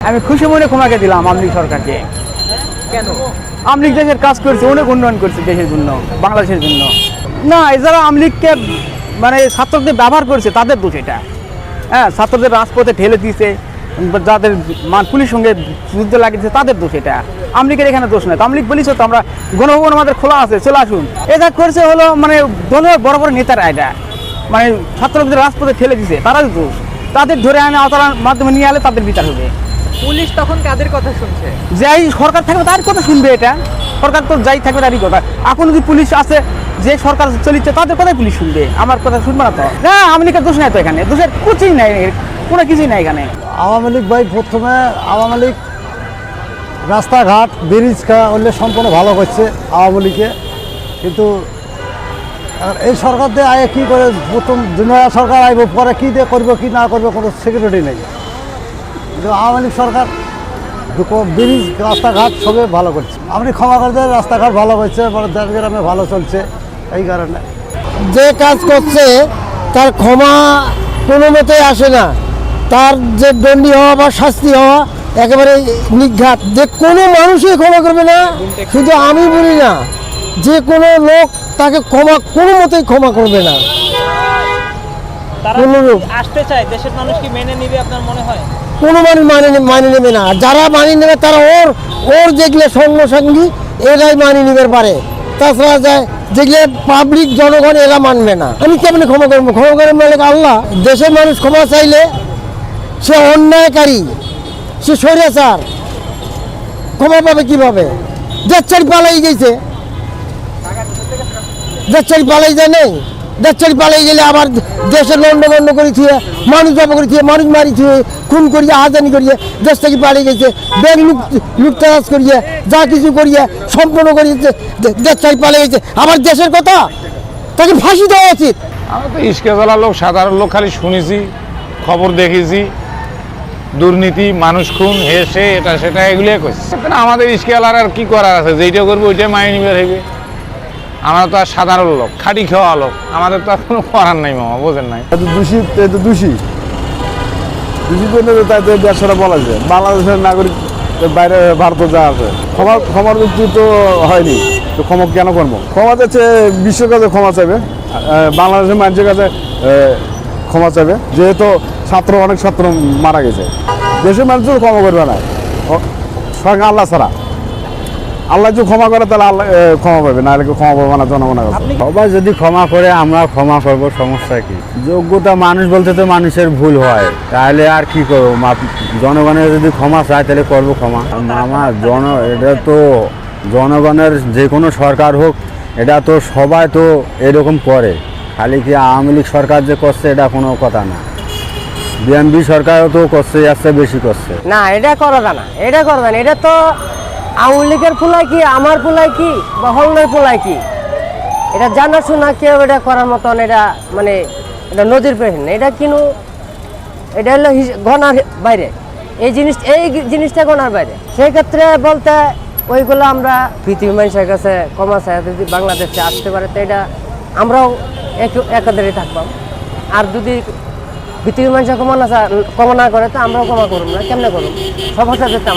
আমি খুশি মনে ক্ষমাকে দিলাম আওয়ামী লীগ সরকারকে। কেন? আওয়ামী লীগ দেশের কাজ করছে, অনেক উন্নয়ন করছে দেশের জন্য, বাংলাদেশের জন্য। না, যারা আওয়ামী লীগকে মানে ছাত্রদের ব্যবহার করছে তাদের দোষ এটা। হ্যাঁ, ছাত্রদের রাজপথে ঠেলে দিয়েছে, যাদের পুলিশ সঙ্গে যুদ্ধ লাগিয়েছে তাদের দোষ এটা। আওয়ামী লীগের এখানে দোষ নয়। আওয়ামী লীগ বলিস তো আমরা গণভবন আমাদের খোলা আছে, চলে আসুন। এটা করছে হলো মানে দলের বড় বড় নেতারা, এটা মানে ছাত্রদের রাজপথে ঠেলে দিছে, তারাই দোষ। তাদের ধরে আনে আওতার মাধ্যমে নিয়ে আলে তাদের বিচার হবে। পুলিশ তখন কাদের কথা শুনছে? যাই সরকার থাকবে তার কথা শুনবে, এটা সরকার তো যাই থাকবে তারই কথা। এখন যদি পুলিশ আছে, যে সরকার চলিচ্ছে তাদের কথাই পুলিশ শুনবে, আমার কথা শুনবে না তো। না, আওয়ামী লীগের দোষ নাই তো এখানে, দোষের কিছুই নাই, কোনো কিছুই নাই এখানে। আওয়ামী লীগ ভাই প্রথমে আওয়ামী লীগ রাস্তাঘাট ব্রিজ হলে সম্পূর্ণ ভালো করছে আওয়ামী লীগে, কিন্তু এই সরকার দিয়ে আগে কী করে প্রথম নয়া সরকার আইব, পরে কী দিয়ে করবো কি না করবে কোনো সিকিউরিটি নেই। কিন্তু আওয়ামী লীগ সরকার ব্রিজ রাস্তাঘাট সবে ভালো করছে। আপনি ক্ষমা করে দেন, রাস্তাঘাট ভালো করছে, দেশ গ্রামে ভালো চলছে। এই কারণে যে কাজ করছে তার ক্ষমা কোনো মতেই আসে না। তার যে দণ্ডী হওয়া বা শাস্তি হওয়া একেবারে নিঘাত, যে কোনো মানুষই ক্ষমা করবে না। শুধু আমি বলি না, যে কোনো লোক তাকে ক্ষমা কোনো মতেই ক্ষমা করবে না। তারা কোনো লোক আসতে চায়, দেশের মানুষ কি মেনে নিবে আপনার মনে হয়? কোনো মানুষ মানি নেবে না। যারা মানি নেবে তারা ওর যেগুলো সঙ্গী এরাই মানি নিতে পারে। তাছাড়া যায় যেগুলো পাবলিক জনগণ এরা মানবে না। আমি কেমনি ক্ষমা করবো? ক্ষমা করার মালিক আল্লাহ। দেশের মানুষ ক্ষমা চাইলে সে অন্যায়কারী, সে স্বৈরাচার, ক্ষমা পাবে কিভাবে? দেশচারি পালাই গেছে, দেশচারি পালাই যায় নেই। দেশচারি পালাই গেলে আবার দেশের লন্ডভন্ড করে থিয়ে মানুষ জব করে থিয়ে মানুষ মারি থিয়ে খুন করিয়ে আহাজানি করিয়ে দেশ থেকে পালিয়ে গেছে, ব্যাংক লুটতরাজ করিয়ে যা কিছু করিয়ে সম্পূর্ণ করিয়েছে, দেশ থেকে পালিয়ে গেছে। আবার দেশের কথা তাকে ফাঁসি দেওয়া উচিত। আমরা তো ইস্কেজলা লোক, সাধারণ লোক, খালি শুনেছি, খবর দেখেছি, দুর্নীতি, মানুষ খুন, হেসে এটা সেটা এগুলোই করছে। আমাদের ইস্কেলার আর কি করার আছে? যেইটা করবো ওইটাই মাইনে নিবে হইবে। আমরা তো আর সাধারণ লোক, খাটি খাওয়া লোক, আমাদের তো আর কোনো করার নাই মামা, বোঝেন নাই? দোষী জন্য তাদের ব্যবসাটা বলা যায়। বাংলাদেশের নাগরিক বাইরে ভারতে যা আছে, ক্ষমার যুক্তি তো হয়নি, তো ক্ষমা কেন করবো? ক্ষমা যাচ্ছে বিশ্বের কাছে ক্ষমা চাইবে, বাংলাদেশের মানুষের কাছে ক্ষমা চাইবে। যেহেতু অনেক ছাত্র মারা গেছে, দেশের মানুষ ক্ষমা করবে না, স্বয়ং আল্লাহ ছাড়া। আল্লাহ যদি ক্ষমা করে তাহলে আল্লাহ ক্ষমা পাবে, না হলে ক্ষমা পাবে না জনগণের কাছে। সবাই যদি ক্ষমা করে আমরা ক্ষমা করব, সমস্যা কি? যোগ্যতা মানুষ বলতে তো মানুষের ভুল হয়, তাহলে আর কি করবো? জনগণের যদি ক্ষমা চায় তাহলে করবো ক্ষমা। এটা তো জনগণের যে কোনো সরকার হোক, এটা তো সবাই তো এরকম করে, খালি কি আওয়ামী লীগ সরকার যে করছে এটা কোনো কথা না। বিএনপি সরকারও তো করছে, আসছে বেশি করছে না, এটা করা যায় না, এটা করা যায় না। এটা তো আওয়ামী লীগের পোলাই কি, আমার পোলাই কি, বা হলনের পোলাই কি, এটা জানাশোনা কেউ এটা করার মতন, এটা মানে এটা নদীর পেহীন, এটা কিন্তু এটা হলো গণার বাইরে। এই জিনিসটা গণার বাইরে। সেই ক্ষেত্রে বলতে ওইগুলো আমরা পৃথিবী মানুষের কাছে ক্ষমা চাই, যদি বাংলাদেশে আসতে পারে তো এটা আমরাও একাধারে থাকবাম। আর যদি পৃথিবীর মানুষের ক্ষমা না করে তো আমরাও ক্ষমা করব না, কেমনে করব? সবার সাথে